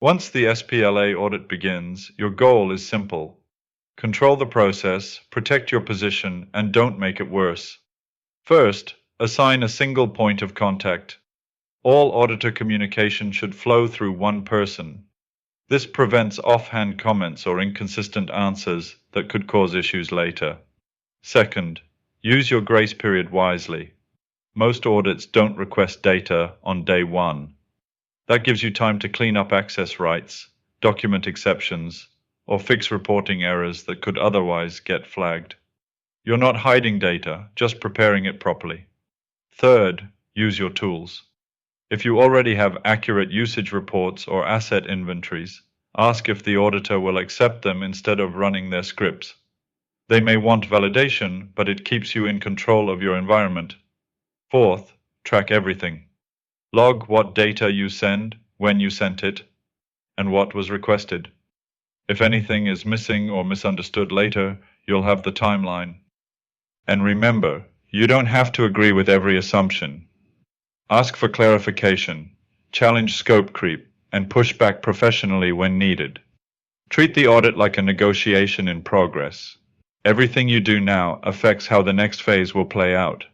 Once the SPLA audit begins, your goal is simple. Control the process, protect your position, and don't make it worse. First, assign a single point of contact. All auditor communication should flow through one person. This prevents offhand comments or inconsistent answers that could cause issues later. Second, use your grace period wisely. Most audits don't request data on day one. That gives you time to clean up access rights, document exceptions, or fix reporting errors that could otherwise get flagged. You're not hiding data, just preparing it properly. Third, use your tools. If you already have accurate usage reports or asset inventories, ask if the auditor will accept them instead of running their scripts. They may want validation, but it keeps you in control of your environment. Fourth, track everything. Log what data you send, when you sent it, and what was requested. If anything is missing or misunderstood later, you'll have the timeline. And remember, you don't have to agree with every assumption. Ask for clarification, challenge scope creep, and push back professionally when needed. Treat the audit like a negotiation in progress. Everything you do now affects how the next phase will play out.